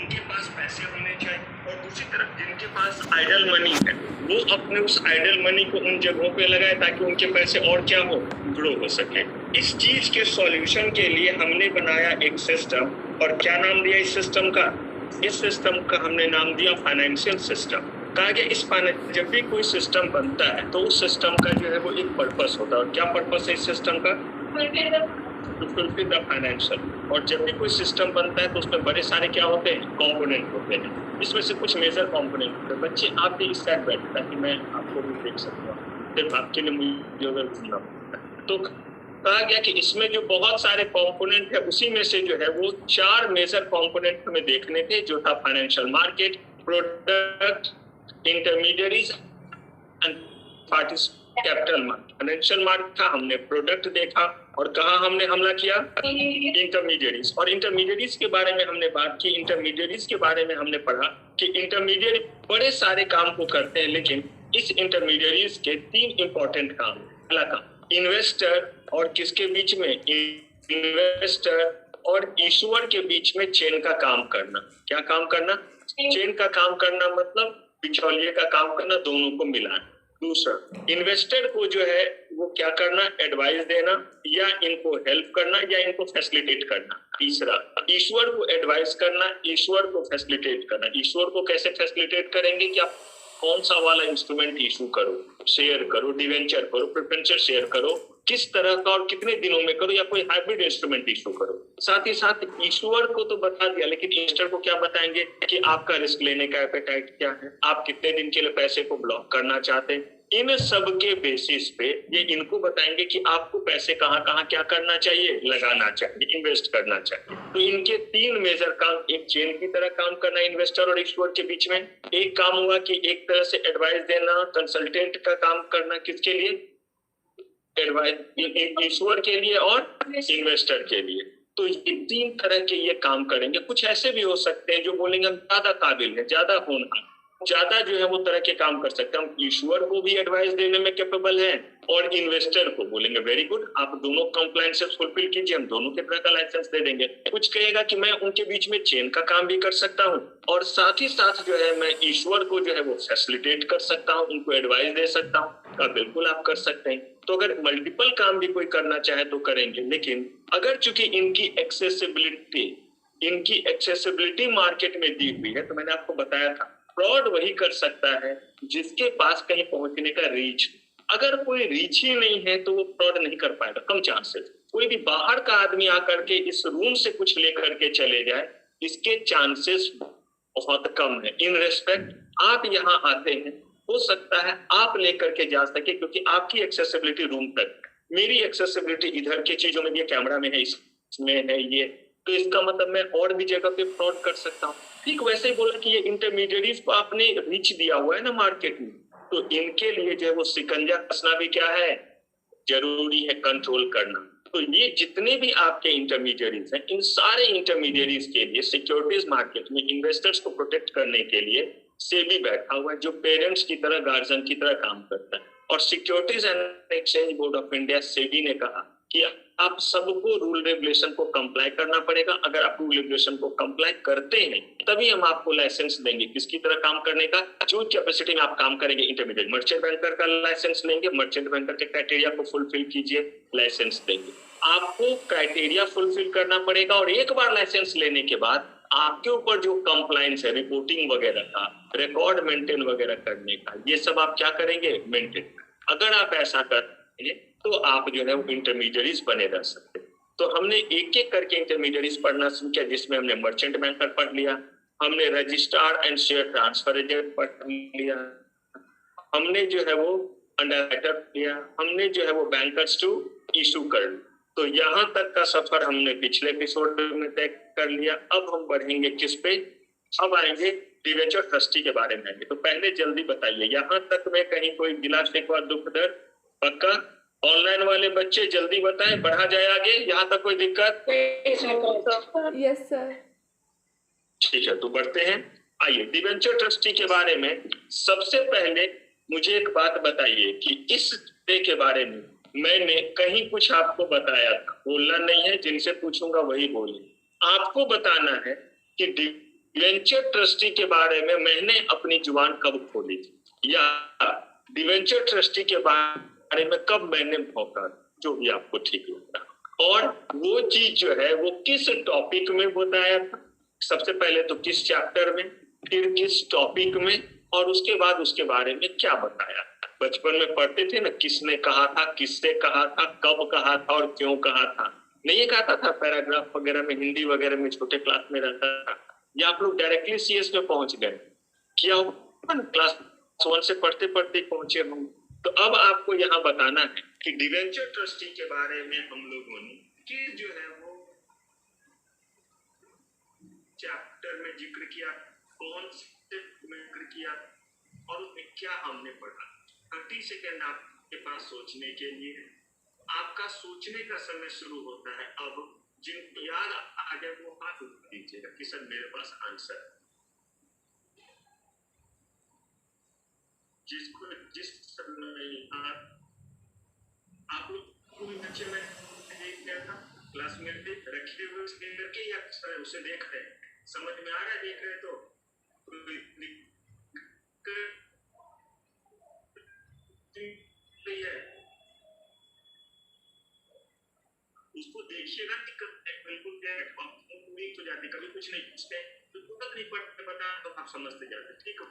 उनके पास पैसे होने चाहिए, और दूसरी तरफ जिनके पास आइडल मनी है वो अपने उस आइडल मनी को उन जगहों पे लगाए ताकि उनके पैसे और क्या हो, ग्रो हो सके। इस चीज के सॉल्यूशन के लिए हमने बनाया एक सिस्टम, और क्या नाम दिया इस सिस्टम का? इस सिस्टम का हमने नाम दिया फाइनेंशियल सिस्टम। कहा गया इस जब भी कोई सिस्टम बनता है तो उस सिस्टम का जो है वो एक पर्पस होता है, और क्या पर्पस है इस सिस्टम का? To fulfil the financial. और जब भी कोई सिस्टम बनता है तो उसमें बड़े सारे क्या होते हैं, कंपोनेंट होते हैं। इसमें से कुछ मेजर कंपोनेंट होते हैं। बच्चे आप भी इस साइड बैठे ताकि मैं आपको भी देख सकता हूँ, सिर्फ आपके लिए मुझे अगर सुनना। तो कहा गया कि इसमें जो बहुत सारे कंपोनेंट है उसी में से जो है वो 4 मेजर कंपोनेंट हमें देखने थे, जो था financial market, product, intermediaries and participant. Capital market, financial market था, हमने प्रोडक्ट देखा, और कहा हमने हमला किया, इंटरमीडियरीज। और इंटरमीडियरीज के बारे में हमने बात की। इंटरमीडियरीज के बारे में हमने पढ़ा कि इंटरमीडियरी बड़े सारे काम को करते हैं, लेकिन इस इंटरमीडियरीज के 3 इंपॉर्टेंट काम। पहला काम इन्वेस्टर और किसके बीच में, इन्वेस्टर और इशूअर के बीच में चेन का काम करना। क्या काम करना? चेन का काम करना, मतलब बिचौलिए का काम करना, दोनों को मिलाना। दूसरा, इन्वेस्टर को जो है वो क्या करना, एडवाइस देना, या इनको हेल्प करना, या इनको फैसिलिटेट करना। तीसरा, ईश्वर को एडवाइस करना, ईश्वर को फैसिलिटेट करना। ईश्वर को कैसे फैसिलिटेट करेंगे कि आप कौन सा वाला इंस्ट्रूमेंट इशू करो, शेयर करो, डिवेंचर करो, प्रेफरेंशियल शेयर करो, किस तरह का और कितने दिनों में करो, या कोई हाइब्रिड इंस्ट्रूमेंट इशू करो। साथ ही साथ ईश्वर को तो बता दिया, लेकिन इन्वेस्टर को क्या बताएंगे कि आपका रिस्क लेने का एपेटाइट क्या है, आप कितने दिन के लिए पैसे को ब्लॉक करना चाहते हैं। इन सब के बेसिस पे ये इनको बताएंगे कि आपको पैसे कहाँ कहाँ क्या करना चाहिए, लगाना चाहिए, इन्वेस्ट करना चाहिए। तो इनके 3 मेजर काम, एक चेन की तरह काम करना इन्वेस्टर और ईश्वर के बीच में। एक काम हुआ कि एक तरह से एडवाइस देना, कंसल्टेंट का काम करना, किसके लिए, एडवाइस ईश्वर के लिए और इन्वेस्टर के लिए। तो ये 3 तरह के ये काम करेंगे। कुछ ऐसे भी हो सकते हैं जो बोलेंगे हम ज्यादा काबिल है, ज्यादा होनहार, ज्यादा जो है वो तरह के काम कर सकते हैं, हम ईश्वर को भी एडवाइस देने में कैपेबल हैं, और इन्वेस्टर को बोलेंगे वेरी गुड, आप दोनों कंप्लायंसेस फुलफिल कीजिए, हम दोनों के तरह का लाइसेंस दे देंगे। कुछ कहेगा कि मैं उनके बीच में चेन का काम भी कर सकता हूँ, और साथ ही साथ जो है मैं ईश्वर को जो है वो फैसिलिटेट कर सकता हूँ, उनको एडवाइस दे सकता हूँ। का बिल्कुल आप कर सकते हैं। तो अगर मल्टीपल काम भी कोई करना चाहे तो करेंगे, लेकिन अगर चूंकि इनकी एक्सेसिबिलिटी मार्केट में दी हुई है, तो मैंने आपको बताया था फ्रॉड वही कर सकता है जिसके पास कहीं पहुंचने का रीच। अगर कोई रीच ही नहीं है तो वो फ्रॉड नहीं कर पाएगा, कम चांसेस। कोई भी बाहर का आदमी आकर के इस रूम से कुछ लेकर के चले जाए, इसके चांसेस बहुत कम है। इन रेस्पेक्ट आप यहाँ आते हैं, हो सकता है आप लेकर के जा सके, क्योंकि आपकी एक्सेसिबिलिटी रूम तक, मेरी एक्सेसिबिलिटी इधर की चीजों में भी, कैमरा में है, इसमें है ये, तो इसका मतलब मैं और भी जगह पे फ्रॉड कर सकता हूँ। ठीक वैसे ही बोला कि ये इंटरमीडियरीज को आपने रीच दिया हुआ है ना मार्केट में, तो इनके लिए जो है वो शिकंजा कसना भी क्या है, जरूरी है, कंट्रोल करना। तो ये जितने भी आपके इंटरमीडियरीज हैं, इन सारे इंटरमीडियरीज के लिए सिक्योरिटीज मार्केट में इन्वेस्टर्स को प्रोटेक्ट करने के लिए सेबी बैठा हुआ है, जो पेरेंट्स की तरह, गार्जियन की तरह काम करता है। और securities and exchange board of India SEBI ने कहा कि आप सबको रूल रेगुलेशन को कंप्लाई करना पड़ेगा। अगर आप रूल रेगुलेशन को कंप्लाई करते हैं तभी हम आपको लाइसेंस देंगे। किसकी तरह काम करने का, जो कैपेसिटी में आप काम करेंगे। इंटरमीडिएट मर्चेंट बैंकर का लाइसेंस लेंगे, मर्चेंट बैंकर के क्राइटेरिया को फुलफिल कीजिए, लाइसेंस देंगे। आपको क्राइटेरिया फुलफिल करना पड़ेगा, और एक बार लाइसेंस लेने के बाद आपके ऊपर जो कंप्लायंस है, रिपोर्टिंग वगैरह का, रिकॉर्ड मेंटेन वगैरह करने का, ये सब आप क्या करेंगे, मेंटेन। अगर आप ऐसा करेंगे तो आप जो है वो इंटरमीडियरीज बने रह सकते। तो हमने एक एक करके इंटरमीडियरीज पढ़ना शुरू किया, जिसमें हमने मर्चेंट बैंकर पढ़ लिया, हमने registrar and share transfer agent पढ़ लिया, हमने जो है वो अंडरराइटर लिया, हमने जो है वो बैंकर्स टू इशू कर लिया। तो यहाँ तक का सफर हमने पिछले एपिसोड में तय कर लिया। अब हम बढ़ेंगे किस पे, अब आएंगे डिवेंचर ट्रस्टी के बारे में आएंगे। तो पहले जल्दी बताइए, यहाँ तक में कहीं कोई गिला शिकवा दुख दर्द, पक्का? ऑनलाइन वाले बच्चे जल्दी बताएं, बढ़ा जाए आगे, यहाँ तक कोई दिक्कत? Yes sir. ठीक है, तो बढ़ते हैं। आइए डिवेंचर ट्रस्टी के बारे में सबसे पहले मुझे एक बात बताइए कि इस डे के बारे में मैंने कहीं कुछ आपको बताया था, बोलना नहीं है, जिनसे पूछूंगा वही बोले। आपको बताना है कि डिवेंचर ट्रस्टी के बारे में मैंने अपनी जुबान कब खोली थी, या डिवेंचर ट्रस्टी के बारे में कब मैंने भौंका, जो भी आपको ठीक लगता, और वो चीज जो है वो किस टॉपिक में बताया था, सबसे पहले तो किस चैप्टर में, फिर किस टॉपिक में, और उसके बाद उसके बारे में क्या बताया। बचपन में पढ़ते थे ना, किसने कहा था, किससे कहा था, कब कहा था और क्यों कहा था, नहीं कहता था पैराग्राफ वगैरह में, हिंदी वगैरह में छोटे क्लास में रहता था, या आप लोग डायरेक्टली सीएस में पहुंच गए, क्या क्लास 1 से पढ़ते पढ़ते पहुंचे होंगे। तो अब आपको यहाँ बताना है कि डिवेंचर ट्रस्टी के बारे में हम लोगों ने कि जो है वो चैप्टर में जिक्र किया, कौन से में जिक्र किया, और उसमें क्या हमने पढ़ा। 30 सेकेंड आपके पास सोचने के लिए, आपका सोचने का समय शुरू होता है अब। जिनको याद आ गया वो हाथ उठा दीजिएगा कि सर मेरे पास आंसर है। जिसको जिस समय आप लोग बच्चे में देख गया था क्लास में रखे हुए करके, या उसे देख रहे हैं, समझ में आ रहा है, देख रहे तो है उसको देखिएगा, बिल्कुल पूरी हो जाती, कभी कुछ नहीं पूछते तो तुरंत नहीं पढ़ते बता तो आप समझते जाते, ठीक है।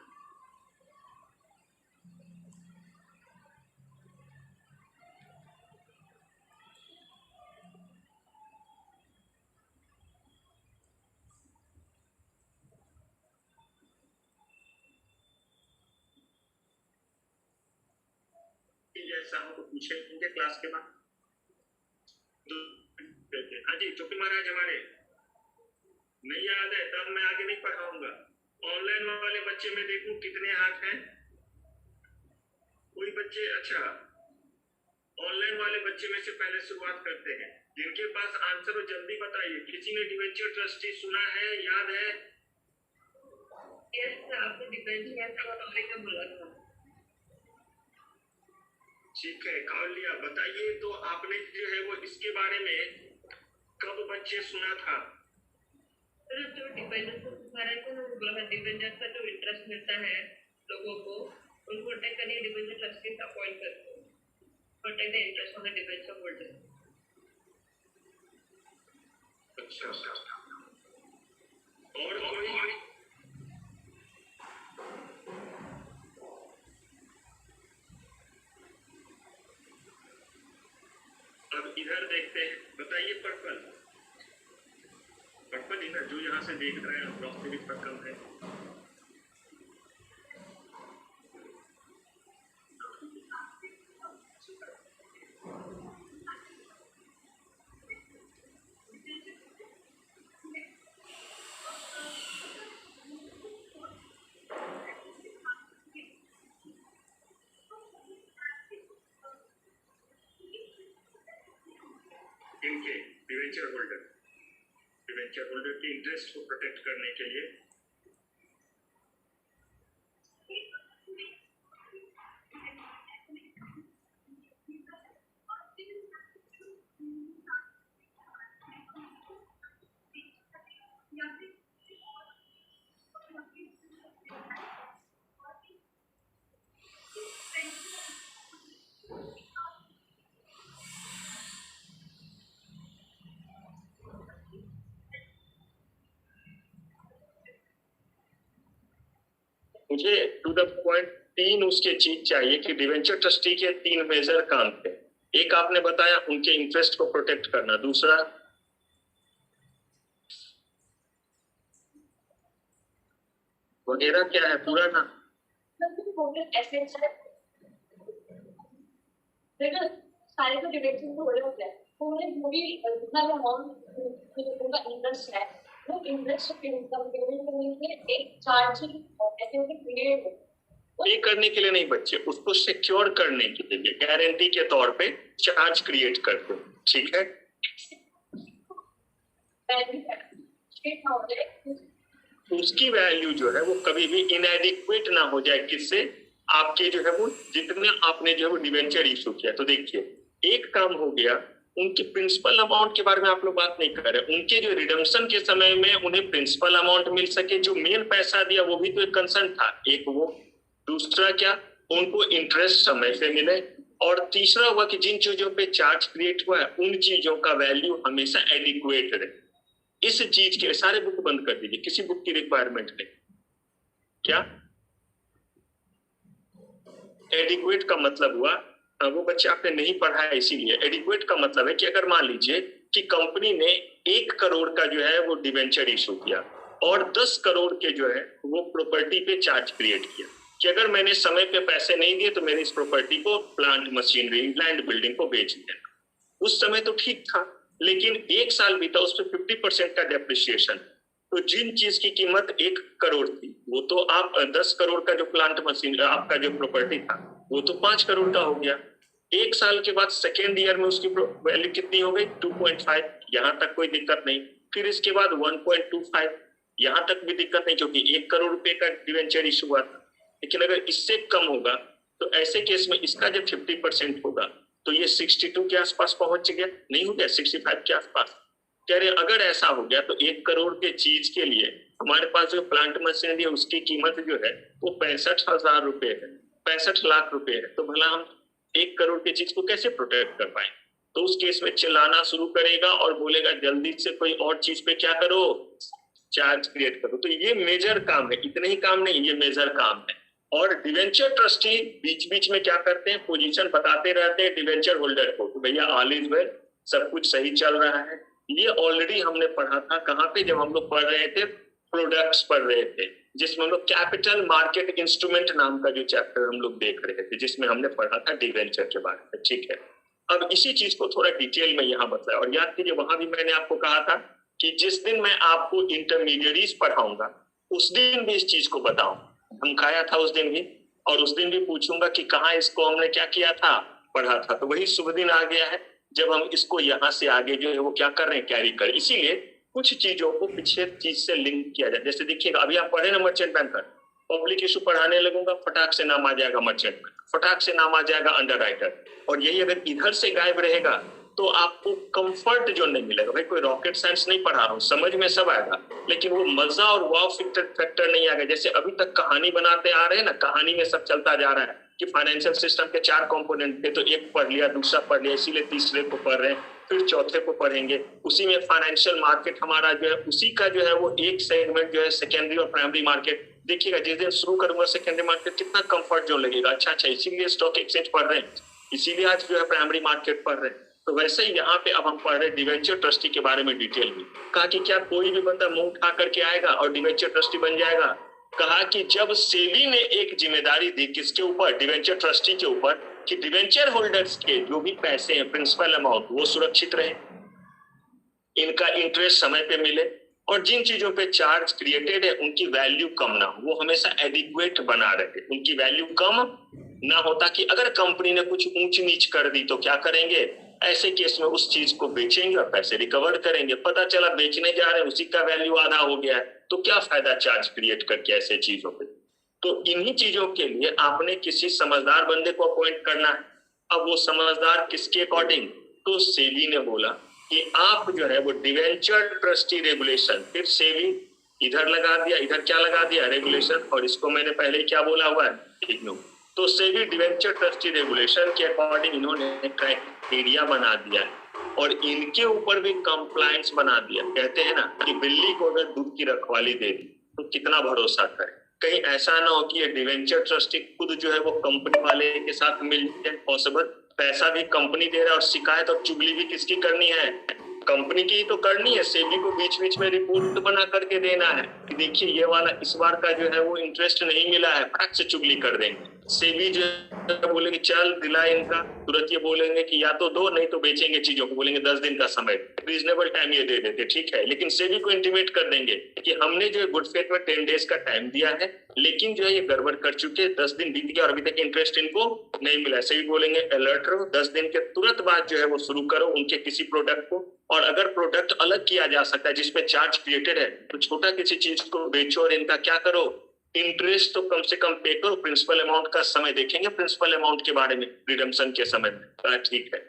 ऐसा हो तो पूछेंगे क्लास के बाद। हाँ जी, चुप्पी महाराज हमारे नहीं याद है तब मैं आगे नहीं पढ़ाऊंगा। ऑनलाइन वाले बच्चे में देखूं कितने हाथ हैं, कोई बच्चे, अच्छा ऑनलाइन वाले बच्चे में से पहले शुरुआत करते हैं, जिनके पास आंसर हो जल्दी बताइए। किसी ने डिवेंचर ट्रस्टी सुना है, याद है? यस, आपने डिवेंचर ट्रस्टी का बोला था। ठीक है, कॉल लिया। बताइए तो आपने जो है वो इसके बारे में कब बच्चे सुना था? जो डिपेंडेंस डिपेंडेंस का जो इंटरेस्ट मिलता है लोगों को, उनको टेक्निकली डिपेंडेंस ट्रस्टी अपॉइंट करते हैं, protect the interest of the dependence holder. अच्छा, और कोई? अब इधर देखते हैं, बताइए पर्पल, पर्पल इधर जो यहाँ से देख रहे हैं अप्रोक्सीमेट पर कम है। इनके डिवेंचर होल्डर के इंटरेस्ट को प्रोटेक्ट करने के लिए मुझे टू द पॉइंट 3 उसके चीज चाहिए कि डिवेंचर ट्रस्टी के 3 मेजर काम थे। एक आपने बताया उनके इंटरेस्ट को प्रोटेक्ट करना, दूसरा वगैरह क्या है पूरा ना? सारे तो डिवेंचर को हो रहे होते हैं, पूरे मूवी जितना भी अमाउंट इंटरेस्ट है वो इंटरेस्ट के इनकम के लिए एक चार्जिंग ऐसे क्रिएट पे करने के लिए नहीं बच्चे, उसको सिक्योर करने के लिए गारंटी के तौर पे चार्ज क्रिएट करते हैं, ठीक है। उसकी वैल्यू जो है वो कभी भी इनएडिक्वेट ना हो जाए, किससे? आपके जो है वो जितने आपने जो है वो डिवेंचर इशू किया। तो देखिए एक काम हो गया उनके प्रिंसिपल अमाउंट के बारे में आप लोग बात नहीं कर रहे। उनके जो रिडम्पशन के समय में उन्हें प्रिंसिपल अमाउंट मिल सके, जो मेन पैसा दिया वो भी तो एक कंसर्न था, एक वो। दूसरा क्या, उनको इंटरेस्ट समय से मिले, और तीसरा हुआ कि जिन चीजों पे चार्ज क्रिएट हुआ है उन चीजों का वैल्यू हमेशा एडिक्वेट रहे। इस चीज के सारे बुक बंद कर दीजिए, किसी बुक की रिक्वायरमेंट नहीं। क्या एडिक्वेट का मतलब हुआ, वो बच्चे आपने नहीं पढ़ा है इसीलिए। एडिक्वेट का मतलब है कि अगर मान लीजिए कि कंपनी ने 1 करोड़ का जो है वो डिवेंचर इशू किया और 10 करोड़ के जो है वो प्रॉपर्टी पे चार्ज क्रिएट किया कि अगर मैंने समय पे पैसे नहीं दिए तो मेरी इस प्रॉपर्टी को, प्लांट मशीनरी, लैंड, बिल्डिंग को बेच दिया। उस समय तो ठीक था, लेकिन 1 साल बीता, उस पर 50% का डेप्रिसिएशन। तो जिन चीज की कीमत 1 करोड़ थी वो तो आप 10 करोड़ का जो प्लांट मशीन, आपका जो प्रॉपर्टी था वो तो 5 करोड़ का हो गया। 1 साल के बाद सेकेंड ईयर में उसकी वैल्यू कितनी हो गई? 2.5। यहाँ तक कोई दिक्कत नहीं। फिर इसके बाद 1.25, यहाँ तक भी दिक्कत नहीं क्योंकि 1 करोड़ रुपए का डिवेंचर इशू हुआ था। लेकिन अगर इससे कम होगा तो ऐसे केस में इसका जब 50% होगा तो ये 62 के आसपास पहुंच गया, नहीं हो गया 65 के आसपास। कह रहे अगर ऐसा हो गया तो 1 करोड़ के चीज के लिए हमारे पास जो प्लांट मशीनरी है उसकी कीमत जो है वो 65,000 रुपए है, 65 लाख रुपए है। तो भला हम 1 करोड़ की चीज को कैसे प्रोटेक्ट कर पाए? तो उस केस में चिल्लाना शुरू करेगा और बोलेगा जल्दी से कोई और चीज पे क्या करो, चार्ज क्रिएट करो। तो ये मेजर काम है, इतने ही काम नहीं, ये मेजर काम है। और डिवेंचर ट्रस्टी बीच बीच में क्या करते हैं, पोजीशन बताते रहते हैं डिवेंचर होल्डर को, तो भैया ऑल इज वेल, सब कुछ सही चल रहा है। ये ऑलरेडी हमने पढ़ा था, कहाँ पे, जब हम लोग पढ़ रहे थे, प्रोडक्ट्स पढ़ रहे थे, जिसमें हम लोग कैपिटल मार्केट इंस्ट्रूमेंट नाम का जो चैप्टर हम लोग देख रहे थे, जिसमें हमने पढ़ा था डिवेंचर के बारे में। ठीक है, अब इसी चीज को थोड़ा डिटेल में यहाँ बताया। और याद कीजिए वहां भी मैंने आपको कहा था कि जिस दिन मैं आपको इंटरमीडिएरीज पढ़ाऊंगा उस दिन भी इस चीज को बताऊं, धमकाया था उस दिन भी, और उस दिन भी पूछूंगा कि कहाँ इसको हमने क्या किया था, पढ़ा था। तो वही शुभ दिन आ गया है जब हम इसको यहाँ से आगे जो है वो क्या कर रहे हैं, कैरी कर। इसीलिए कुछ चीजों को पिछले चीज से लिंक किया जाए। जैसे देखिएगा अभी आप पढ़े ना मर्चेंट बैंकर, पब्लिक इशू पढ़ाने लगूंगा, फटाक से नाम आ जाएगा मर्चेंट, फटाक से नाम आ जाएगा अंडरराइटर। और यही अगर इधर से गायब रहेगा तो आपको कंफर्ट जो नहीं मिलेगा। भाई कोई रॉकेट साइंस नहीं पढ़ा रहा हूँ, समझ में सब आएगा, लेकिन वो मजा और वाव फैक्टर नहीं आएगा। जैसे अभी तक कहानी बनाते आ रहे हैं ना, कहानी में सब चलता जा रहा है कि फाइनेंशियल सिस्टम के 4 कंपोनेंट थे, तो एक पढ़ लिया, दूसरा पढ़ लिया, इसीलिए तीसरे को पढ़ रहे हैं, फिर चौथे को पढ़ेंगे। उसी में फाइनेंशियल मार्केट हमारा जो है, उसी का जो है वो एक सेगमेंट जो है सेकेंडरी और प्राइमरी मार्केट। देखिएगा जिस दिन शुरू करूंगा सेकेंडरी मार्केट, कितना कंफर्ट जोन लगेगा। अच्छा, इसीलिए स्टॉक एक्सचेंज पढ़ रहे हैं, इसीलिए आज जो है प्राइमरी मार्केट पढ़ रहे हैं। तो वैसे ही यहाँ पे अब हम पढ़ रहे हैं डिवेंचर ट्रस्टी के बारे में डिटेल में। कहा कि क्या कोई भी बंदा मुंह उठा करके आएगा और डिवेंचर ट्रस्टी बन जाएगा? कहा कि जब सेबी ने एक जिम्मेदारी दी, किसके ऊपर, डिवेंचर ट्रस्टी के ऊपर, कि डिवेंचर होल्डर्स के जो भी पैसे हैं, प्रिंसिपल अमाउंट, वो सुरक्षित रहे, इनका इंटरेस्ट समय पे मिले, और जिन चीजों पे चार्ज क्रिएटेड है उनकी वैल्यू कम ना हो, वो हमेशा एडिक्वेट बना रहे, उनकी वैल्यू कम ना हो, ताकि अगर कंपनी ने कुछ ऊंच नीच कर दी तो क्या करेंगे, ऐसे केस में उस चीज को बेचेंगे और पैसे रिकवर करेंगे। पता चला बेचने जा रहे हैं, उसी का वैल्यू आधा हो गया है, तो क्या फायदा चार्ज क्रिएट करके ऐसे चीजों पे। तो इन्हीं चीजों के लिए आपने किसी समझदार बंदे को अपॉइंट करना है। अब वो समझदार किसके अकॉर्डिंग? तो सेबी ने बोला कि आप जो है वो डिवेंचर ट्रस्टी रेगुलेशन, फिर सेबी इधर लगा दिया, इधर क्या लगा दिया, रेगुलेशन, और इसको मैंने पहले ही क्या बोला हुआ है, इग्नोर। तो सेबी डिवेंचर ट्रस्टी रेगुलेशन के अकॉर्डिंग इन्होंने क्राइटेरिया बना दिया और इनके ऊपर भी कंप्लायंस बना दिया। कहते हैं ना कि बिल्ली को अगर दूध की रखवाली दे दी तो कितना भरोसा करे, कहीं ऐसा ना हो कि ये डिवेंचर ट्रस्टी खुद जो है वो कंपनी वाले के साथ मिल जाए। पॉसिबल, पैसा भी कंपनी दे रहा है और शिकायत और चुगली भी किसकी करनी है, कंपनी की ही तो करनी है। सेबी को बीच बीच में रिपोर्ट बना करके देना है कि देखिए ये वाला इस बार का जो है वो इंटरेस्ट नहीं मिला है, फट से चुगली कर देंगे। सेबी जो बोलेंगे चल दिला इनका, तुरंत ये बोलेंगे कि या तो दो, नहीं तो बेचेंगे चीजों को, बोलेंगे 10 दिन का समय, रीजनेबल टाइम ये दे देते, ठीक है। लेकिन सेबी को इंटीमेट कर देंगे कि हमने जो है गुड फेथ में 10 डेज का टाइम दिया है, लेकिन जो है ये गड़बड़ कर चुके, 10 दिन बीत गया और अभी तक इंटरेस्ट इनको नहीं मिला। सेबी बोलेंगे अलर्ट रहो, 10 दिन के तुरंत बाद जो है वो शुरू करो उनके किसी प्रोडक्ट को, और अगर प्रोडक्ट अलग किया जा सकता है जिसपे चार्ज क्रिएटेड है तो छोटा किसी चीज को बेचो और इनका क्या करो, इंटरेस्ट तो कम से कम पे करो। प्रिंसिपल अमाउंट का समय देखेंगे, प्रिंसिपल अमाउंट के बारे में रिडम्पशन के समय में। ठीक है,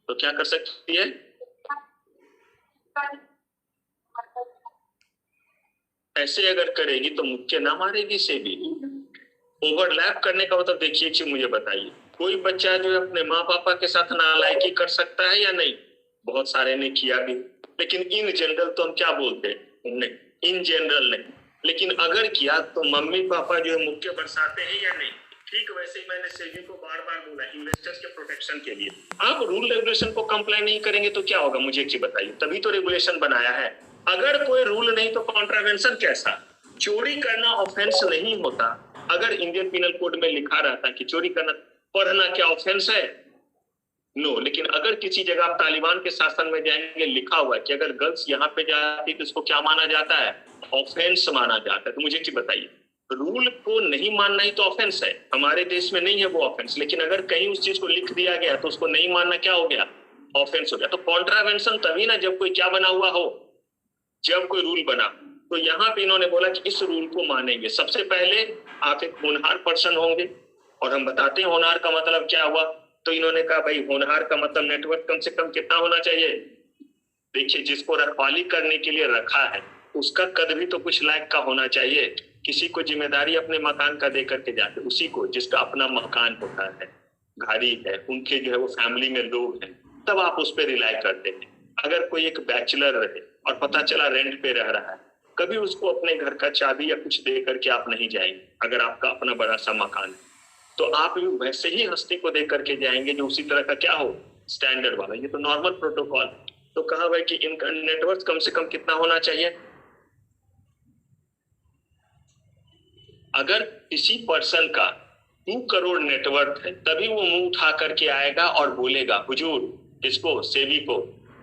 तो क्या कर सकती है? ऐसे अगर करेगी तो मुक्के ना मारेगी सेबी। ओवरलैप करने का मतलब देखिए, एक चीज मुझे बताइए, कोई बच्चा जो है अपने माँ पापा के साथ नालायकी कर सकता है या नहीं? बहुत सारे ने किया भी, लेकिन इन जनरल तो हम क्या बोलते हैं? नहीं, इन जनरल नहीं। लेकिन अगर किया तो मम्मी पापा जो है मुक्के बरसाते हैं या नहीं? ठीक वैसे ही मैंने सेबी को बार बार बोला, इन्वेस्टर्स के प्रोटेक्शन के लिए आप रूल रेगुलेशन को कंप्लाई नहीं करेंगे तो क्या होगा? मुझे एक चीज बताइए, तभी तो रेगुलेशन बनाया है। अगर कोई रूल नहीं तो कॉन्ट्रावेंशन कैसा? चोरी करना ऑफेंस नहीं होता। अगर इंडियन पिनल कोड में लिखा रहता कि चोरी करना, पढ़ना क्या ऑफेंस है? नो। लेकिन अगर किसी जगह आप तालिबान के शासन में जाएंगे, लिखा हुआ है कि अगर गर्ल्स यहाँ पे जाती तो इसको क्या माना जाता है? ऑफेंस माना जाता है। तो मुझे एक चीज बताइए, रूल को नहीं मानना ही तो ऑफेंस है। हमारे देश में नहीं है वो ऑफेंस, लेकिन अगर कहीं उस चीज को लिख दिया गया तो उसको नहीं मानना क्या हो गया? ऑफेंस हो गया। तो कॉन्ट्रावेंशन तभी ना जब कोई क्या बना हुआ हो, जब कोई रूल बना। तो यहाँ पे इन्होंने बोला कि इस रूल को मानेंगे। सबसे पहले आप एक होनहार पर्सन होंगे, और हम बताते हैं होनहार का मतलब क्या हुआ। तो इन्होंने कहा भाई होनहार का मतलब नेटवर्क कम से कम कितना होना चाहिए? देखिए, जिसको रखवाली करने के लिए रखा है उसका कद भी तो कुछ लायक का होना चाहिए। किसी को जिम्मेदारी अपने मकान का दे करके जाते, उसी को जिसका अपना मकान होता है, गाड़ी है, उनके जो है वो फैमिली में लोग हैं, तब आप उस पर रिलाई करते हैं। अगर कोई एक बैचलर रहे और पता चला रेंट पे रह रहा है, कभी उसको अपने घर का चाबी या कुछ दे करके आप नहीं जाएंगे। अगर आपका अपना बड़ा सा मकान है तो आप भी वैसे ही हस्ती को दे करके जाएंगे जो उसी तरह का क्या हो, स्टैंडर्ड वाला। ये तो नॉर्मल प्रोटोकॉल। तो कहा भाई कि इनका नेटवर्क कम से कम कितना होना चाहिए? अगर किसी पर्सन का 2 करोड़ नेटवर्थ है तभी वो मुंह उठा करके आएगा और बोलेगा हुजूर इसको, सेबी को,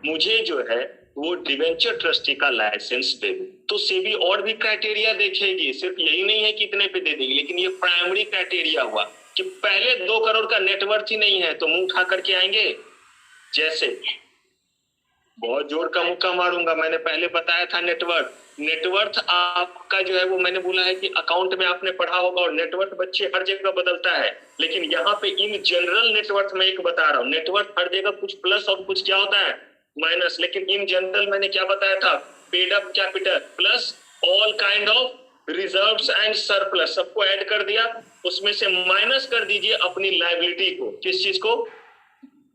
मुझे जो है वो डिवेंचर ट्रस्टी का लाइसेंस दे दो। तो सेबी और भी क्राइटेरिया देखेगी, सिर्फ यही नहीं है कि इतने पे दे देगी। लेकिन ये प्राइमरी क्राइटेरिया हुआ कि पहले 2 करोड़ का नेटवर्थ ही नहीं है तो मुंह उठा करके आएंगे। जैसे बहुत जोर का मुक्का मारूंगा, मैंने पहले बताया था नेटवर्थ आपका जो है वो मैंने बोला है कि अकाउंट में आपने पढ़ा होगा, और नेटवर्थ बच्चे हर जगह बदलता है। लेकिन यहाँ पे इन जनरल नेटवर्थ में एक बता रहा हूँ, नेटवर्थ हर जगह कुछ प्लस और कुछ क्या होता है, माइनस। लेकिन इन जनरल मैंने क्या बताया था, paid up capital plus all kind of reserves and surplus, सबको ऐड कर दिया, उसमें से माइनस कर दीजिए अपनी लायबिलिटी को। किस चीज को?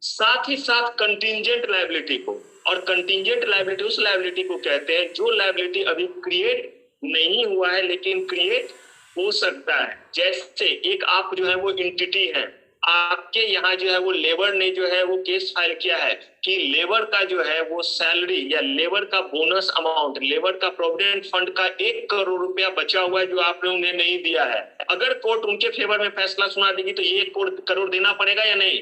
साथ ही साथ कंटिंजेंट लायबिलिटी को। और कंटिंजेंट लायबिलिटी उस लायबिलिटी को कहते हैं जो लायबिलिटी अभी क्रिएट नहीं हुआ है लेकिन क्रिएट हो सकता है। जैसे एक आप जो है वो एंटिटी है, आपके यहाँ जो है वो लेबर ने जो है वो केस फाइल किया है कि लेबर का जो है वो सैलरी या लेबर का बोनस अमाउंट, लेबर का प्रोविडेंट फंड का 1 करोड़ रुपया बचा हुआ है जो आपने उन्हें नहीं दिया है। अगर कोर्ट उनके फेवर में फैसला सुना देगी तो ये 1 करोड़ देना पड़ेगा या नहीं?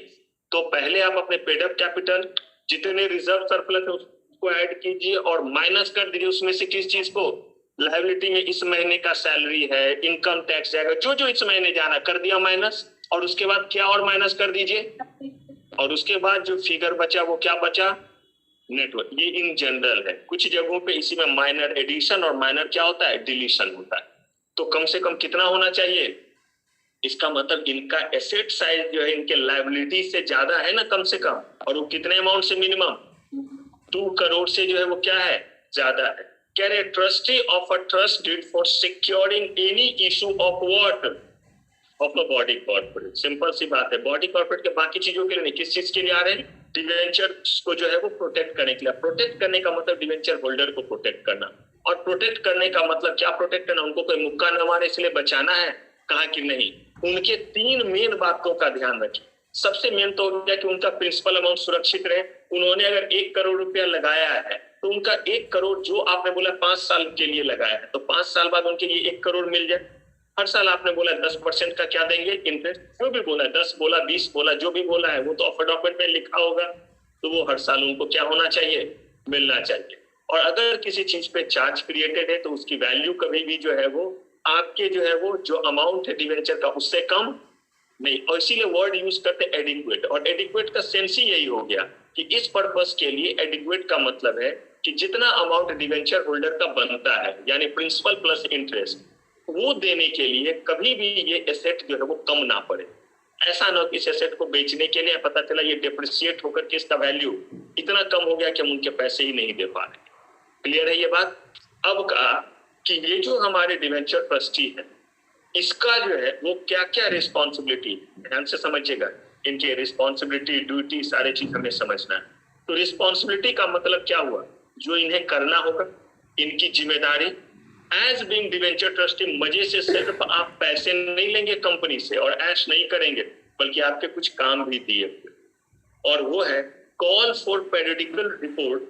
तो पहले आप अपने पेड अप कैपिटल जितने रिजर्व सरप्लस है उसको ऐड कीजिए और माइनस कर दीजिए उसमें से किस चीज को, लायबिलिटी में इस महीने का सैलरी है, इनकम टैक्स जाएगा, जो जो इस महीने जाना कर दिया माइनस। और उसके बाद क्या और माइनस कर दीजिए, और उसके बाद जो फिगर बचा वो क्या बचा, नेटवर्क। ये इन जनरल है। कुछ जगहों पे इसी में माइनर एडिशन और माइनर क्या होता है, डिलीशन होता है। तो कम से कम कितना होना चाहिए? इसका मतलब इनका एसेट साइज जो है इनके लायबिलिटी से ज्यादा है ना, कम से कम। और वो कितने अमाउंट से? मिनिमम 2 करोड़ से जो है वो क्या है, ज्यादा है। कह रहे trustee of a trust deed for securing any issue of what, of a body corporate. Simple सी बात है, बॉडी कॉर्पोरेट के बाकी चीजों के लिए नहीं, किस चीज के लिए आ रहे हैं? डिवेंचर को जो है वो प्रोटेक्ट करने के लिए। प्रोटेक्ट करने का मतलब डिवेंचर होल्डर को प्रोटेक्ट करना, और प्रोटेक्ट करने का मतलब क्या प्रोटेक्ट करना, उनको कोई मुक्का न मारे इसलिए बचाना है। कहा कि नहीं, उनके 3 मेन बातों का ध्यान रखें। सबसे मेन तो हो गया कि उनका प्रिंसिपल अमाउंट सुरक्षित रहे। उन्होंने अगर 1 करोड़ रुपया लगाया है तो उनका 1 करोड़ जो आपने बोला 5 साल के लिए लगाया है तो 5 साल बाद उनके लिए 1 करोड़ मिल जाए। हर साल आपने बोला 10% का क्या देंगे, इंटरेस्ट, जो भी बोला 10 बोला 20 बोला, जो भी बोला है वो तो ऑफर डॉक्यूमेंट में लिखा होगा, तो वो हर साल उनको क्या होना चाहिए, मिलना चाहिए। और अगर किसी चीज पे चार्ज क्रिएटेड है तो उसकी वैल्यू कभी भी जो है वो आपके जो है वो जो अमाउंट है डिवेंचर का उससे कम नहीं। और इसीलिए वर्ड यूज करते हैं एडिक्वेट, और एडिक्वेट का सेंस ही यही हो गया कि इस पर्पस के लिए एडिक्वेट का मतलब है कि जितना अमाउंट डिवेंचर होल्डर का बनता है यानी प्रिंसिपल प्लस इंटरेस्ट, वो देने के लिए कभी भी ये एसेट जो है वो कम ना पड़े। ऐसा ना हो कि इस एसेट को बेचने के लिए पता चला ये डिप्रिशिएट होकर के इसका वैल्यू इतना कम हो गया कि हम उनके पैसे ही नहीं दे पा रहे। क्लियर है ये बात? अब कहा कि ये जो हमारे डिवेंचर ट्रस्टी है, इसका जो है वो क्या क्या रिस्पॉन्सिबिलिटी, ध्यान से समझिएगा, इनकी रिस्पॉन्सिबिलिटी, ड्यूटी, सारे चीज हमें समझना है। तो रिस्पॉन्सिबिलिटी का मतलब क्या हुआ? जो इन्हें करना होगा, इनकी जिम्मेदारी एज बीइंग डिवेंचर ट्रस्टी। मजे से सिर्फ आप पैसे नहीं लेंगे कंपनी से और ऐश नहीं करेंगे, बल्कि आपके कुछ काम भी दिए, और वो है call for periodical report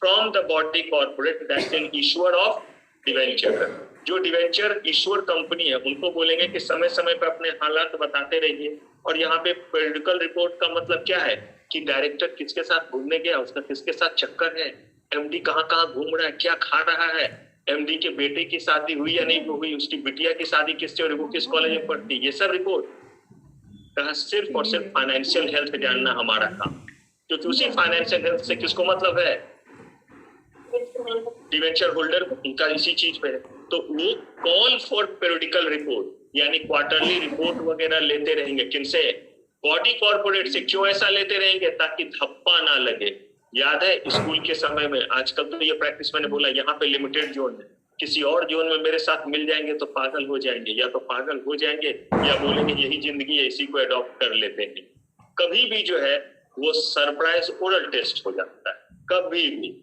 from the body corporate that's an issuer of debenture. जो डिवेंचर इशूअर कंपनी है उनको बोलेंगे कि समय समय पर अपने हालात बताते रहिए। और यहाँ पे पेरियोडिकल रिपोर्ट का मतलब क्या है कि डायरेक्टर किसके साथ घूमने गया, उसका किसके साथ चक्कर है, एमडी कहाँ कहाँ घूम रहा है, क्या खा रहा है, एमडी के बेटे की शादी हुई या नहीं हुई, उसकी बिटिया की शादी किससे और वो किस कॉलेज में पढ़ती, ये सब रिपोर्ट कहा। सिर्फ और सिर्फ फाइनेंशियल हेल्थ जानना हमारा काम, क्योंकि उसी फाइनेंशियल हेल्थ से किसको मतलब है, डिवेंचर होल्डर को, उनका इसी चीज पे है। तो वो कॉल फॉर पेरियोडिकल रिपोर्ट यानी क्वार्टरली रिपोर्ट वगैरह लेते रहेंगे। किनसे? बॉडी कॉर्पोरेट से। क्यों ऐसा लेते रहेंगे? ताकि धप्पा ना लगे। याद है स्कूल के समय में, आजकल तो ये प्रैक्टिस मैंने बोला, यहाँ पे लिमिटेड जोन है, किसी और जोन में मेरे साथ मिल जाएंगे तो पागल हो जाएंगे, या तो पागल हो जाएंगे या बोलेंगे यही जिंदगी है, इसी को अडॉप्ट कर लेते हैं। कभी भी जो है वो सरप्राइज ओरल टेस्ट हो जाता है। कभी भी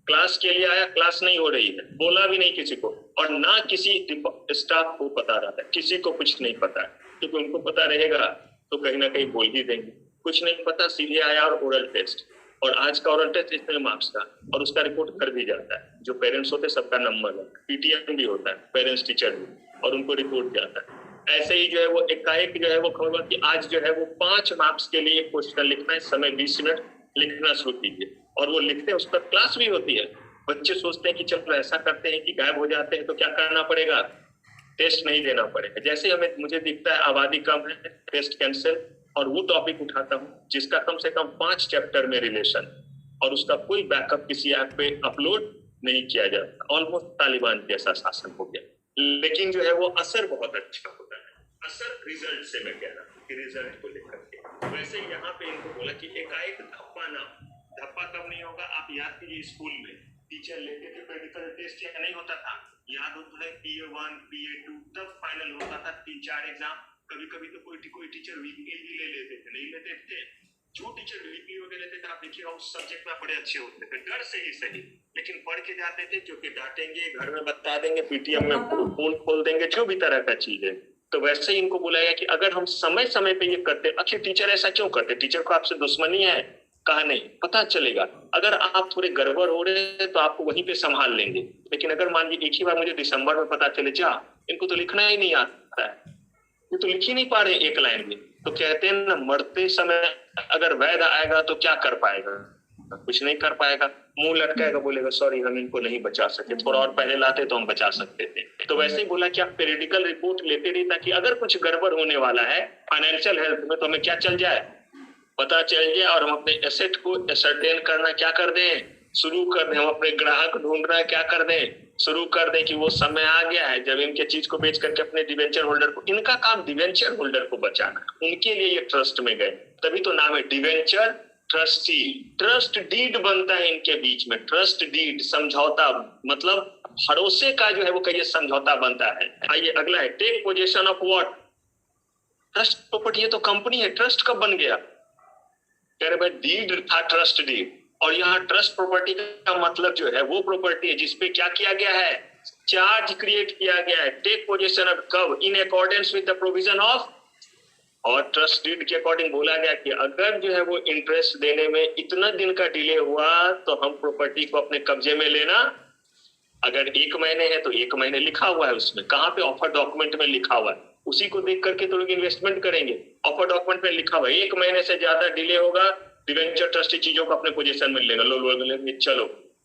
क्लास के लिए आया, क्लास नहीं हो रही है, बोला भी नहीं किसी को, और ना किसी स्टाफ को पता रहता है, किसी को कुछ नहीं पता है, क्योंकि उनको पता रहेगा तो कहीं ना कहीं बोल ही देंगे। कुछ नहीं पता, सीधे आया और ओरल टेस्ट। और आज का ओरल टेस्ट इतने मार्क्स का, और उसका रिपोर्ट कर भी जाता है। जो पेरेंट्स होते हैं सबका नंबर है, पीटीएम भी होता है, पेरेंट्स टीचर भी, और उनको रिपोर्ट जाता है। ऐसे ही जो है वो एकाएक जो है वो खबर कि आज जो है वो 5 मार्क्स के लिए एक क्वेश्चन लिखना है, समय 20 मिनट, लिखना शुरू कीजिए। और वो लिखते हैं, उस पर क्लास भी होती है। बच्चे सोचते हैं कि चलो ऐसा करते हैं कि गायब हो जाते हैं तो क्या करना पड़ेगा, टेस्ट नहीं देना पड़ेगा। जैसे हमें मुझे दिखता है आबादी कम है, टेस्ट कैंसिल, और वो टॉपिक उठाता हूँ जिसका कम से कम 5 चैप्टर में रिलेशन, और उसका कोई बैकअप किसी ऐप पे अपलोड नहीं किया जाता। ऑलमोस्ट तालिबान जैसा शासन हो गया, लेकिन जो है वो असर बहुत अच्छा होता है। असर रिजल्ट से मैं कह रहा हूँ कि रिजल्ट को लेकर के। वैसे यहाँ पे इनको बोला कि एकाएक धप्पा ना, धप्पा कब नहीं होगा, आप याद कीजिए स्कूल में टीचर लेते थे मेडिकल टेस्ट, या नहीं होता था, याद होता है PA1 PA2 तब फाइनल होता था 3-4 एग्जाम। कभी कभी तो कोई टीचर वीकली भी ले लेते थे, नहीं लेते थे। जो टीचर वीकली वगैरह लेते थे आप देखिएगा उस सब्जेक्ट में बड़े अच्छे होते थे, डर से ही सही, लेकिन पढ़ के जाते थे, क्योंकि डांटेंगे, घर में बता देंगे, पीटीएम में फोन खोल देंगे, जो भी तरह का चीज है। तो वैसे ही इनको बुलाया कि अगर हम समय समय पे ये करते, आखिर टीचर ऐसा क्यों करते, टीचर को आपसे दुश्मनी है? कहा नहीं, पता चलेगा। अगर आप थोड़े गड़बड़ हो रहे हैं तो आपको वहीं पे संभाल लेंगे, लेकिन अगर मान लीजिए एक ही बार मुझे दिसंबर में पता चले, जा इनको तो लिखना ही नहीं आता है, ये तो लिख ही नहीं पा रहे एक लाइन भी, तो कहते हैं ना मरते समय अगर वैद्य आएगा तो क्या कर पाएगा, कुछ नहीं कर पाएगा, मुंह लटकाएगा, बोलेगा सॉरी हम इनको नहीं बचा सके, थोड़ा और पहले लाते तो हम बचा सकते थे। तो वैसे ही बोला कि आप पेरियोडिकल रिपोर्ट लेते रहिए, ताकि अगर कुछ गड़बड़ होने वाला है फाइनेंशियल हेल्थ में तो हमें क्या चल जाए, पता चल जाए, और हम अपने एसेट को एसर्टेन करना क्या कर दें, शुरू कर दें। हम अपने ग्राहक ढूंढना क्या कर दें, शुरू कर दें कि वो समय आ गया है जब इनके चीज को बेच करके अपने डिवेंचर होल्डर को, इनका काम डिवेंचर होल्डर को बचाना, उनके लिए ये ट्रस्ट में गए, तभी तो नाम है डिवेंचर ट्रस्टी। ट्रस्ट डीड बनता है इनके बीच में, ट्रस्ट डीड समझौता, मतलब भरोसे का जो है वो कहिए समझौता बनता है। आइए अगला है take possession of what, trust property. ये तो कंपनी है, ट्रस्ट कब बन गया, कह रहे भाई डीड था ट्रस्ट डीड, और यहाँ ट्रस्ट प्रॉपर्टी का मतलब जो है वो प्रॉपर्टी है जिसपे क्या किया गया है, चार्ज क्रिएट किया गया है। टेक पोजेशन ऑफ कब, in accordance with the provision of, और ट्रस्ट डीड के अकॉर्डिंग बोला गया कि अगर जो है वो इंटरेस्ट देने में इतना दिन का डिले हुआ तो हम प्रॉपर्टी को अपने कब्जे में लेना। अगर 1 महीने है तो 1 महीने लिखा हुआ है उसमें, कहाँ पे, ऑफर डॉक्यूमेंट में लिखा हुआ है, उसी को देख करके तो लोग इन्वेस्टमेंट करेंगे। ऑफर डॉक्यूमेंट में लिखा हुआ है 1 महीने से ज्यादा डिले होगा डिवेंचर ट्रस्टी चीजों को अपने पोजीशन में लेगा, लोग बोलेंगे चलो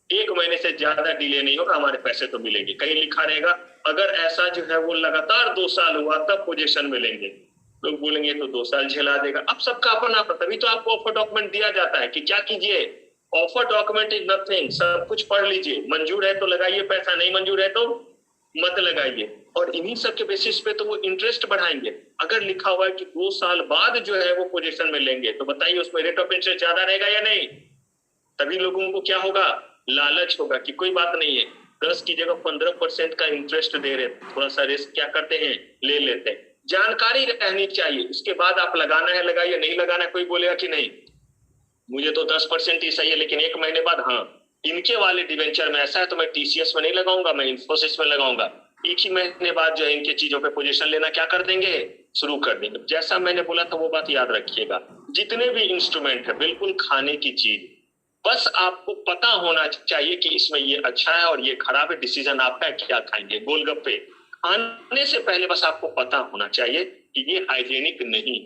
1 महीने से ज्यादा डिले नहीं होगा, हमारे पैसे तो मिलेंगे। कहीं लिखा रहेगा अगर ऐसा जो है वो लगातार 2 साल हुआ तब पोजीशन में लेंगे, लोग बोलेंगे तो 2 साल झेला देगा। अब सबका अपना, तभी तो आपको ऑफर डॉक्यूमेंट दिया जाता है कि क्या कीजिए, ऑफर डॉक्यूमेंट इज नथिंग, सब कुछ पढ़ लीजिए, मंजूर है तो लगाइए पैसा, नहीं मंजूर है तो मत लगाइए। और इन्हीं सब के बेसिस पे तो वो इंटरेस्ट बढ़ाएंगे। अगर लिखा हुआ है कि 2 साल बाद जो है वो पोजीशन में लेंगे, तो बताइए उसमें रेट ऑफ इंटरेस्ट ज्यादा रहेगा या नहीं? तभी लोगों को क्या होगा, लालच होगा कि कोई बात नहीं है, 10 की जगह 15% का इंटरेस्ट दे रहे, थोड़ा सा रिस्क क्या करते हैं, ले लेते हैं। जानकारी रहनी चाहिए, उसके बाद आप लगाना है लगाइए, नहीं लगाना है कोई बोलेगा कि नहीं मुझे तो 10% ही सही है, लेकिन 1 महीने बाद हाँ इनके वाले डिवेंचर में ऐसा है तो मैं टीसीएस में नहीं लगाऊंगा, मैं इंफोसिस में लगाऊंगा। 1 ही महीने बाद जो है इनके चीजों पे पोजीशन लेना क्या कर देंगे, शुरू कर देंगे। जैसा मैंने बोला था वो बात याद रखिएगा, जितने भी इंस्ट्रूमेंट है बिल्कुल खाने की चीज, बस आपको पता होना चाहिए कि इसमें ये अच्छा है और ये खराब है। डिसीजन आपका है क्या खाएंगे। गोलगप्पे खाने से पहले बस आपको पता होना चाहिए कि ये हाइजेनिक नहीं,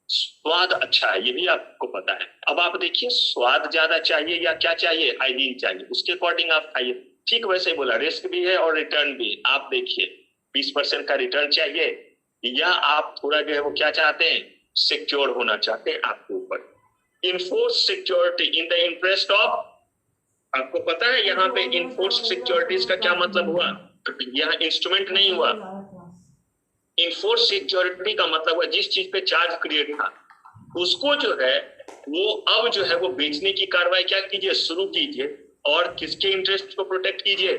स्वाद अच्छा है, ये भी आपको पता है। अब आप देखिए स्वाद ज्यादा चाहिए या क्या चाहिए, हाइजीन चाहिए, उसके अकॉर्डिंग आप खाइए। ठीक वैसे ही बोला, रिस्क भी है और रिटर्न भी। आप देखिए 20% का रिटर्न चाहिए या आप थोड़ा जो है वो क्या चाहते हैं, सिक्योर होना चाहते हैं आपके ऊपर। Enforce security in the interest of, आपको पता है यहाँ पे इन्फोर्स सिक्योरिटीज का क्या मतलब हुआ, यहाँ इंस्ट्रूमेंट नहीं हुआ। इन्फोर्स सिक्योरिटी का मतलब हुआ जिस चीज पे चार्ज क्रिएट था उसको जो है वो अब जो है वो बेचने की कार्रवाई क्या कीजिए, शुरू कीजिए, और किसके इंटरेस्ट को प्रोटेक्ट कीजिए।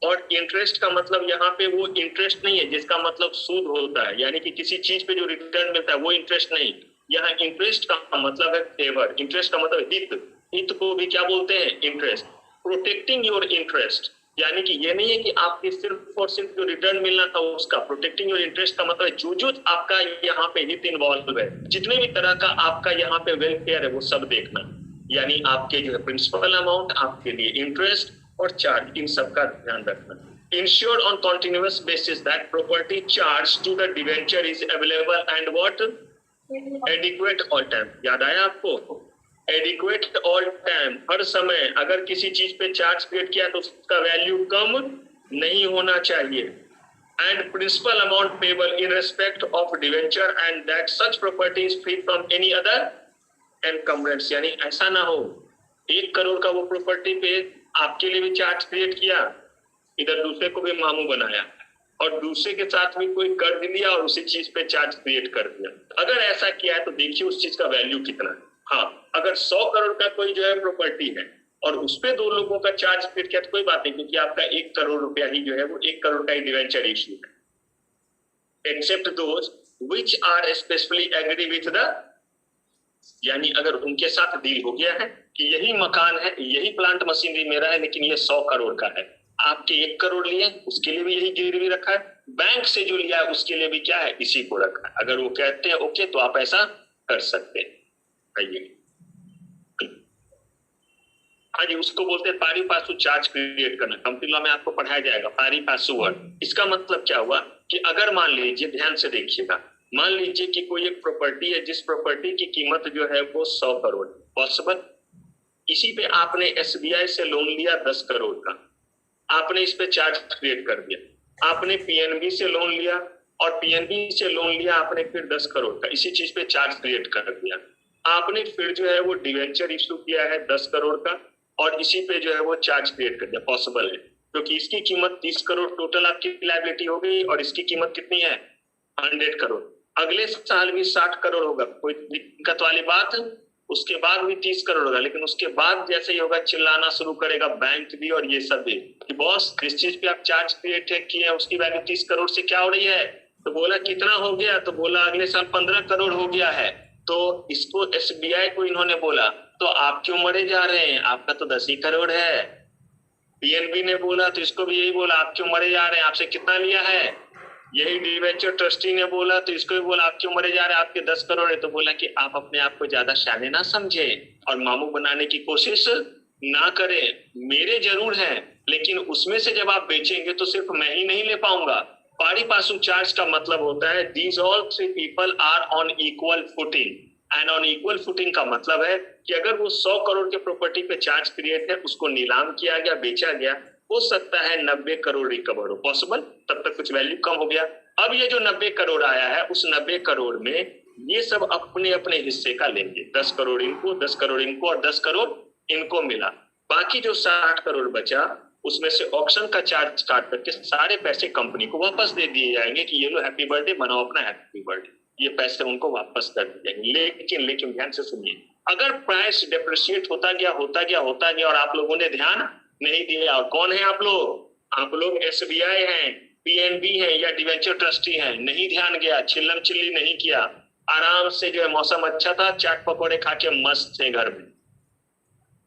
और इंटरेस्ट का मतलब यहाँ पे वो इंटरेस्ट नहीं है जिसका मतलब सूद होता है, यानी कि किसी चीज पे जो रिटर्न मिलता है वो इंटरेस्ट नहीं। यहाँ इंटरेस्ट का मतलब है फेवर, इंटरेस्ट का मतलब हित, हित को भी क्या बोलते हैं, इंटरेस्ट। प्रोटेक्टिंग योर इंटरेस्ट, यानी कि ये नहीं है कि आपके सिर्फ और सिर्फ जो रिटर्न मिलना था उसका। प्रोटेक्टिंग योर इंटरेस्ट का मतलब जो जो आपका यहाँ पे हित इन्वॉल्व है, जितने भी तरह का आपका यहाँ पे वेलफेयर है वो सब देखना, यानी आपके जो है प्रिंसिपल अमाउंट, आपके लिए इंटरेस्ट और चार्ज, इन सब का ध्यान रखना। Ensure on continuous basis that property charged to the debenture is available and what adequate all time। याद आया आपको, एडिक्वेट ऑल टाइम, हर समय अगर किसी चीज पे चार्ज क्रिएट किया तो उसका वैल्यू कम नहीं होना चाहिए। And principal amount payable in respect of debenture and that such property is free from any other encumbrance, यानी ऐसा ना हो 1 करोड़ का वो प्रॉपर्टी पे आपके लिए भी चार्ज क्रिएट किया, इधर दूसरे को भी मामू बनाया और दूसरे के साथ भी कोई कर्ज लिया और उसी चीज पे चार्ज क्रिएट कर दिया। अगर ऐसा किया है तो देखिए उस चीज का वैल्यू कितना है। हाँ, अगर 100 करोड़ का कोई जो है प्रॉपर्टी है और उस पे 2 लोगों का चार्ज क्रिएट किया तो कोई बात नहीं, क्योंकि आपका 1 करोड़ रुपया ही जो है वो 1 करोड़ का ही डिवेंचर इश्यू है। Except those which are specially agree with the, यानी अगर उनके साथ डील हो गया है कि यही मकान है, यही प्लांट मशीनरी मेरा है, लेकिन ये 100 करोड़ का है, आपके 1 करोड़ लिए उसके लिए भी यही गिरवी रखा है, बैंक से जो लिया है उसके लिए भी क्या है, इसी को रखा है। अगर वो कहते हैं ओके तो आप ऐसा कर सकते हैं। हाँ जी, उसको बोलते हैं पारी पासु चार्ज क्रिएट करना, कंपनी लॉ में आपको पढ़ाया जाएगा पारी पासु वर्ड। इसका मतलब क्या हुआ कि अगर मान लीजिए, ध्यान से देखिएगा, मान लीजिए कि कोई एक प्रॉपर्टी है जिस प्रॉपर्टी की कीमत जो है वो 100 करोड़ पॉसिबल, इसी पे आपने एसबीआई से लोन लिया 10 करोड़ का, आपने इस पे चार्ज क्रिएट कर दिया। आपने पीएनबी से लोन लिया और पीएनबी से लोन लिया आपने फिर 10 करोड़ का, इसी चीज पे चार्ज क्रिएट कर दिया। आपने फिर जो है वो डिवेंचर इशू किया है 10 करोड़ का और इसी पे जो है वो चार्ज क्रिएट कर दिया, पॉसिबल है, क्योंकि इसकी कीमत 30 करोड़ टोटल आपकी लायबिलिटी हो गई और इसकी कीमत कितनी है, 100 करोड़। अगले साल भी 60 करोड़ होगा, कोई दिक्कत वाली बात, उसके बाद भी 30 करोड़ होगा, लेकिन उसके बाद जैसे ही होगा चिल्लाना शुरू करेगा बैंक भी और ये सब भी कि बॉस जिस चीज पे आप चार्ज क्रिएट किए हैं उसकी वैल्यू 30 करोड़ से क्या हो रही है। तो बोला कितना हो गया, तो बोला अगले साल 15 करोड़ हो गया है। तो इसको एसबीआई को इन्होंने बोला तो आप क्यों मरे जा रहे हैं, आपका तो 10 ही करोड़ है। पीएनबी ने बोला तो इसको भी यही बोला, आप क्यों मरे जा रहे हैं, आपसे कितना लिया है। यही डिवेंचर ट्रस्टी ने बोला तो इसको भी बोला आप क्यों मरे जा रहे हैं, आपके 10 करोड़ है। तो बोला कि आप अपने आप को ज्यादा शाने ना समझे और मामू बनाने की कोशिश ना करें, मेरे जरूर है, लेकिन उसमें से जब आप बेचेंगे तो सिर्फ मैं ही नहीं ले पाऊंगा। पारी पासु चार्ज का मतलब होता है these all 3 people are on equal footing, and on equal footing का मतलब है कि अगर वो 100 करोड़ के प्रॉपर्टी पे चार्ज क्रिएट है, उसको नीलाम किया गया, बेचा गया, हो सकता है 90 करोड़ रिकवर हो, पॉसिबल, तब तक कुछ वैल्यू कम हो गया। अब ये जो 90 करोड़ आया है उस 90 करोड़ में ये सब अपने अपने हिस्से का लेंगे, 10 करोड़ इनको, 10 करोड़ इनको और 10 करोड़ इनको मिला। बाकी जो 60 करोड़ बचा उसमें से ऑक्शन का चार्ज काट करके सारे पैसे कंपनी को वापस दे दिए जाएंगे कि ये लो हैप्पी बर्थडे मनाओ अपना हैप्पी बर्थडे, ये पैसे उनको वापस कर दिए जाएंगे। लेकिन ध्यान से सुनिए, अगर प्राइस डेप्रिशिएट होता गया और आप लोगों ने ध्यान नहीं दिया, और कौन है आप लोग एसबीआई हैं, पीएनबी हैं या डिवेंचर ट्रस्टी हैं, नहीं ध्यान गया, चिल्लम चिल्ली नहीं किया, आराम से जो है मौसम अच्छा था, चाट पकौड़े खा के मस्त थे घर में,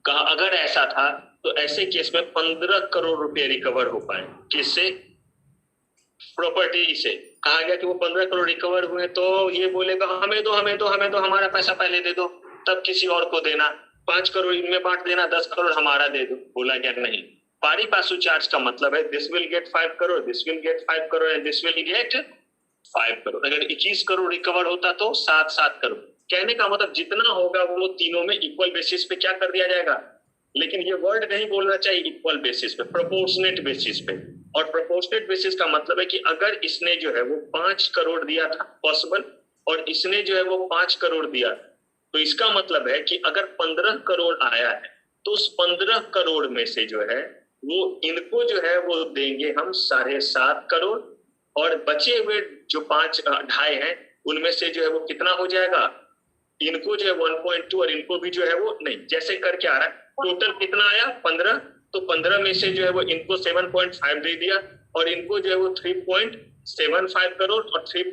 कहा अगर ऐसा था तो ऐसे केस में 15 करोड़ रुपए रिकवर हो पाए। किससे? प्रॉपर्टी से। कहा गया कि वो 15 करोड़ रिकवर हुए तो ये बोलेगा हमें दो हमारा पैसा पहले दे दो, तब किसी और को देना, 5 करोड़ इनमें बांट देना, 10 करोड़ हमारा दे दो। बोला गया नहीं, पारी पासु चार्ज का मतलब है this will get 5 crore, this will get 5 crore and this will get 5 crore. अगर 21 करोड़ रिकवर होता तो 7 करोड़। कहने का मतलब जितना होगा वो तीनों में इक्वल बेसिस पे क्या कर दिया जाएगा, लेकिन ये वर्ड नहीं बोलना चाहिए इक्वल बेसिस पे, प्रोपोर्शनेट बेसिस पे। और प्रोपोर्शनेट बेसिस का मतलब है कि अगर इसने जो है वो 5 करोड़ दिया था पॉसिबल, और इसने जो है वो 5 करोड़ दिया, तो इसका मतलब है कि अगर 15 करोड़ आया है तो उस 15 करोड़ में से जो है वो इनको जो है वो देंगे हम 7.5 करोड़, और बचे हुए जो 2.5 हैं उनमें से जो है वो कितना हो जाएगा, इनको जो है 1.2 और इनको भी जो है वो नहीं, जैसे करके आ रहा है। टोटल कितना आया 15, तो 15 में से जो है वो इनको 7.5 दे दिया और इनको जो है वो 3.75 करोड़ और 3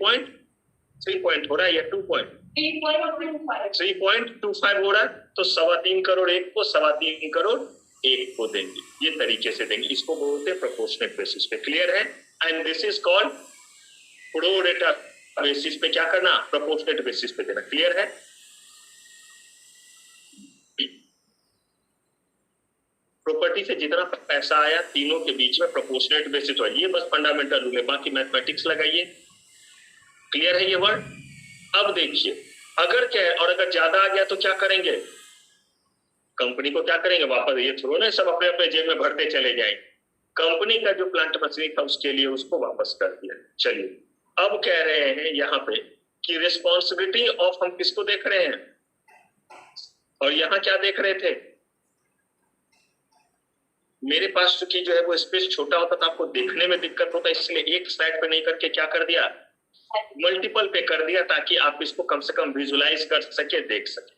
हो रहा है या 3.25 हो रहा है, तो 3.25 करोड़ एक को, 3.25 करोड़ एक को देंगे। ये तरीके से देंगे, इसको बोलते हैं प्रोपोर्शनेट बेसिस पे। क्लियर है? And this is called pro रेटा बेसिस पे क्या करना, प्रोपोर्शनेट बेसिस पे देना। क्लियर है? प्रॉपर्टी से जितना पैसा आया तीनों के बीच में प्रोपोर्शनेट बेसिस हुआ, ये बस फंडामेंटल रूल है, बाकी मैथमेटिक्स लगाइए। क्लियर है ये वर्ड? अब देखिए, अगर क्या है और अगर ज्यादा आ गया तो क्या करेंगे, कंपनी को क्या करेंगे वापस, ये थोड़ा ना सब अपने अपने जेब में भरते चले जाएंगे। कंपनी का जो प्लांट मशीनरी था उसके लिए उसको वापस कर दिया। चलिए अब कह रहे हैं यहाँ पे कि रिस्पॉन्सिबिलिटी ऑफ, हम किसको देख रहे हैं, और यहाँ क्या देख रहे थे, मेरे पास चूंकि जो है वो स्पेस छोटा होता था, आपको देखने में दिक्कत होता, इसलिए एक स्लाइड पे नहीं करके क्या कर दिया, मल्टीपल पे कर दिया, ताकि आप इसको कम से कम विजुलाइज कर सके, देख सके।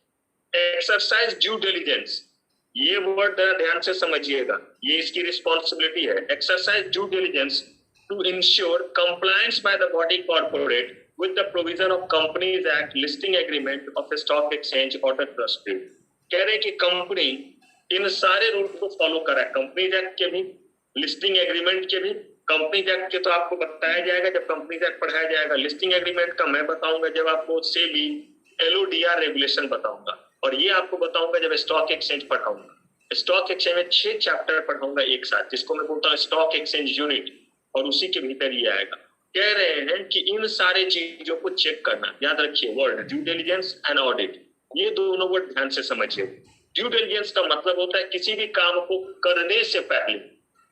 एक्सरसाइज ड्यू डिलिजेंस, ये वर्ड ध्यान से समझिएगा, ये इसकी रिस्पॉन्सिबिलिटी है। Exercise due diligence to ensure compliance by the body corporate with the provision of Companies Act, listing agreement of a stock exchange or the trust deed। कह रहे कि कंपनी इन सारे रूल को फॉलो करा, कंपनीज एक्ट के भी, listing agreement के भी। कंपनीज एक्ट के तो आपको बताया जाएगा जब कंपनीज एक्ट पढ़ाया जाएगा, लिस्टिंग एग्रीमेंट का मैं बताऊंगा जब आपको सेबी एलओडीआर रेगुलेशन बताऊंगा, और ये आपको बताऊंगा जब स्टॉक एक्सचेंज पढ़ाऊंगा। स्टॉक एक्सचेंज में 6 चैप्टर पढ़ाऊंगा एक साथ, जिसको मैं बोलता हूँ स्टॉक एक्सचेंज यूनिट, और उसी के भीतर ये आएगा। कह रहे हैं कि इन सारे चीजों को चेक करना, याद रखिए word due diligence and audit, ये दोनों वर्ड ध्यान से समझिए। ड्यू डिलिजेंस का मतलब होता है किसी भी काम को करने से पहले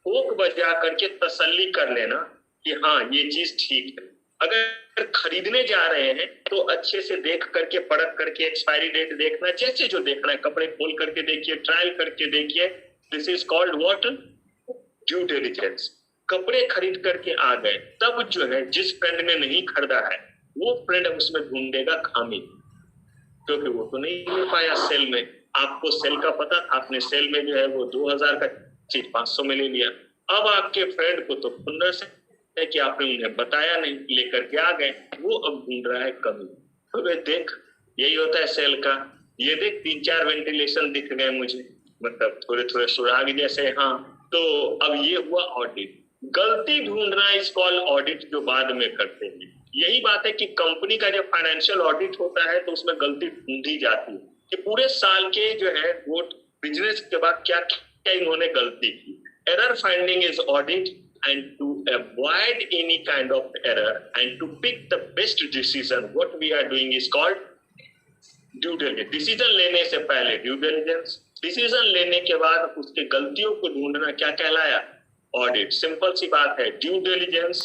भोग बजा करके तसल्ली कर लेना कि हाँ ये चीज ठीक है। अगर खरीदने जा रहे हैं तो अच्छे से देख करके, परख करके, एक्सपायरी डेट देखना, जैसे जो देखना है, कपड़े खोल करके देखिए, ट्रायल करके देखिए। This is called what, due diligence. कपड़े खरीद करके आ गए, तब जो है जिस फ्रेंड ने नहीं खरीदा है वो फ्रेंड उसमें ढूंढेगा खामी, क्योंकि वो तो नहीं ले पाया सेल में। आपको सेल का पता था, आपने सेल में जो है वो 2000 का चीज 500 में ले लिया। अब आपके फ्रेंड को तो खुंदर से है कि आपने उन्हें बताया नहीं, लेकर के आ गए, वो अब ढूंढ रहा है कमी। तो वे देख, यही होता है सेल का, ये देख 3-4 वेंटिलेशन दिख गए मुझे, मतलब थोड़े थोड़े सुराग जैसे। हाँ, तो अब ये हुआ ऑडिट। गलती ढूंढना इस कॉल ऑडिट, जो बाद में करते हैं। यही बात है कि कंपनी का जब फाइनेंशियल ऑडिट होता है तो उसमें गलती ढूंढी जाती है कि पूरे साल के जो है वो बिजनेस के बाद क्या क्या इन्होंने गलती की। Error finding is audit, and to avoid any kind of error and to pick the best decision what we are doing is called due diligence. Decision लेने से पहले ड्यू डिलिजेंस, डिसीजन लेने के बाद उसके गलतियों को ढूंढना क्या कहलाया, ऑडिट। सिंपल सी बात है, ड्यू डिलिजेंस